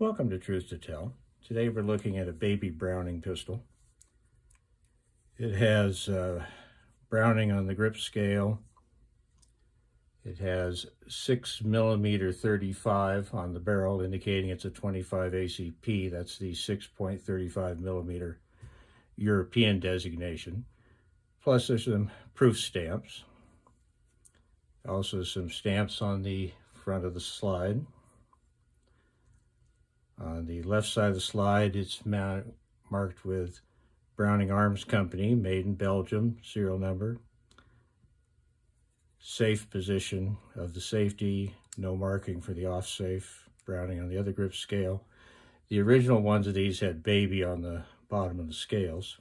Welcome to Truth to Tell. Today we're looking at a baby Browning pistol. It has Browning on the grip scale. It has 6mm 35 on the barrel, indicating it's a 25 ACP. That's the 6.35mm European designation. Plus there's some proof stamps. Also some stamps on the front of the slide. On the left side of the slide, it's marked with Browning Arms Company, made in Belgium, serial number. Safe position of the safety, no marking for the off-safe, Browning on the other grip scale. The original ones of these had baby on the bottom of the scales.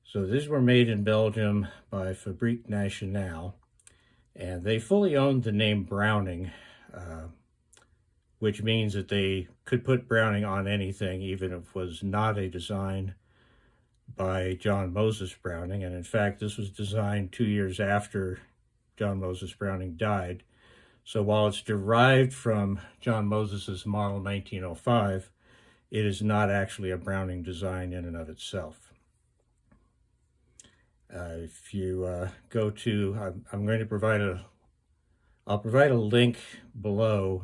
So these were made in Belgium by Fabrique Nationale, and they fully owned the name Browning, which means that they could put Browning on anything, even if it was not a design by John Moses Browning. And in fact, this was designed 2 years after John Moses Browning died. So while it's derived from John Moses's model 1905, it is not actually a Browning design in and of itself. If you go to, I'm going to I'll provide a link below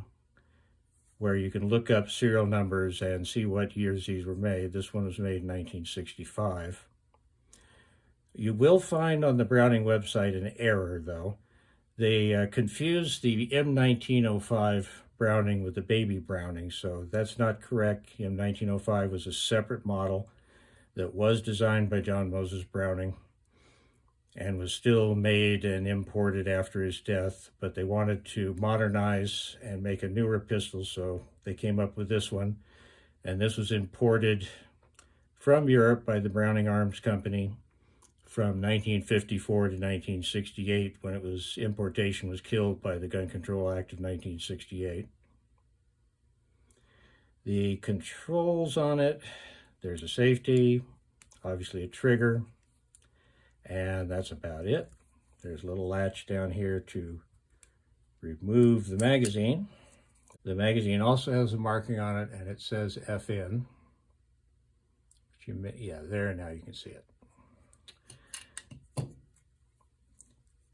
where you can look up serial numbers and see what years these were made. This one was made in 1965. You will find on the Browning website an error, though. They confused the M1905 Browning with the baby Browning, so that's not correct. M1905 was a separate model that was designed by John Moses Browning and was still made and imported after his death, but they wanted to modernize and make a newer pistol, so they came up with this one. And this was imported from Europe by the Browning Arms Company from 1954 to 1968, when importation was killed by the Gun Control Act of 1968. The controls on it, there's a safety, obviously a trigger, and that's about it. There's a little latch down here to remove the magazine. The magazine also has a marking on it, and it says FN. Yeah, there, now you can see it.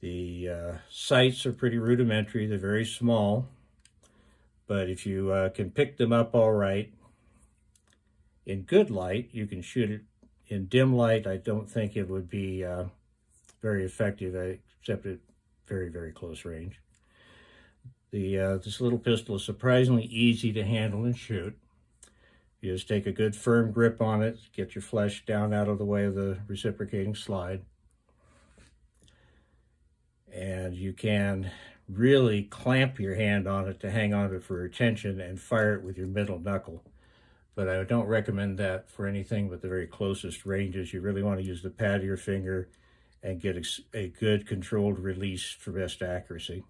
The sights are pretty rudimentary. They're very small, but if you can pick them up all right, in good light, you can shoot it. In dim light, I don't think it would be very effective, except at very, very close range. This little pistol is surprisingly easy to handle and shoot. You just take a good firm grip on it, get your flesh down out of the way of the reciprocating slide, and you can really clamp your hand on it to hang on to it for retention and fire it with your middle knuckle. But I don't recommend that for anything but the very closest ranges. You really want to use the pad of your finger and get a good controlled release for best accuracy.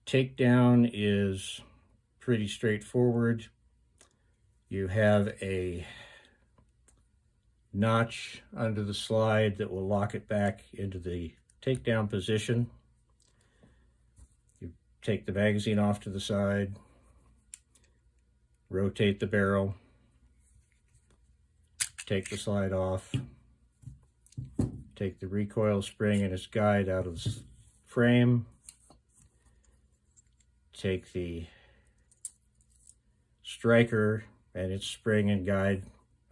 Takedown is pretty straightforward. You have a notch under the slide that will lock it back into the takedown position. You take the magazine off to the side, rotate the barrel, take the slide off, take the recoil spring and its guide out of the frame, take the striker and its spring and guide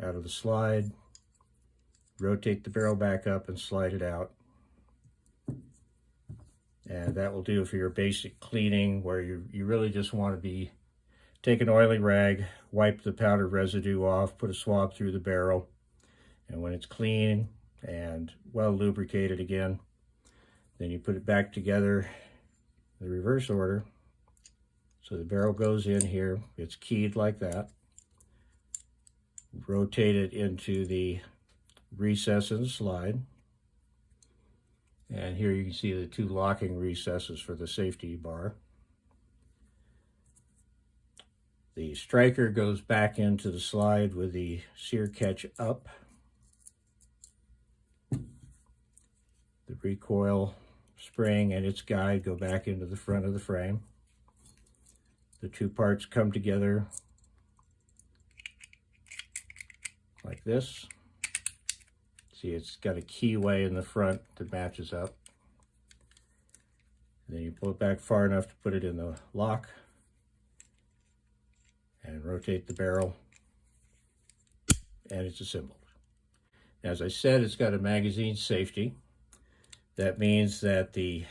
out of the slide, rotate the barrel back up and slide it out. And that will do for your basic cleaning, where you really just want to take an oily rag, wipe the powder residue off, put a swab through the barrel, and when it's clean and well lubricated again, then you put it back together in the reverse order. So the barrel goes in here, it's keyed like that. Rotate it into the recess in the slide. And here you can see the two locking recesses for the safety bar. The striker goes back into the slide with the sear catch up. recoil spring and its guide go back into the front of the frame. The two parts come together like this. See, it's got a keyway in the front that matches up. And then you pull it back far enough to put it in the lock and rotate the barrel, and it's assembled. As I said, it's got a magazine safety. That means that the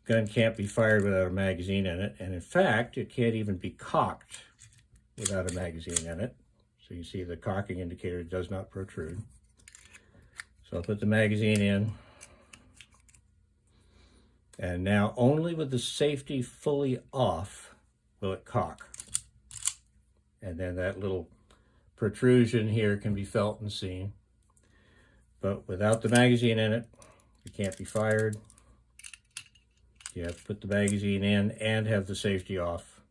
gun can't be fired without a magazine in it, and in fact, it can't even be cocked without a magazine in it. So you see the cocking indicator does not protrude. So I'll put the magazine in, and now only with the safety fully off will it cock. And then that little protrusion here can be felt and seen. But without the magazine in it, it can't be fired. You have to put the magazine in and have the safety off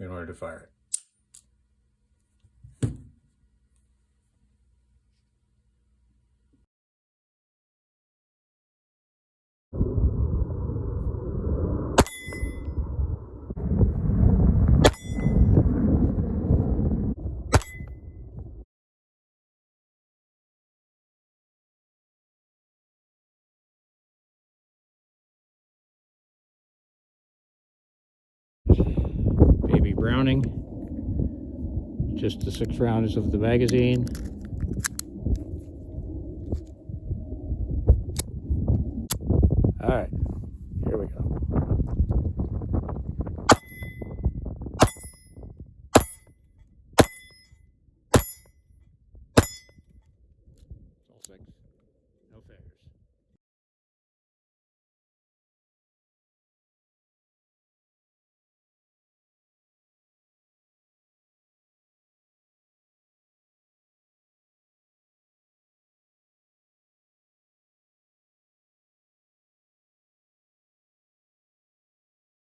in order to fire it. Baby Browning, just the 6 rounds of the magazine. All right.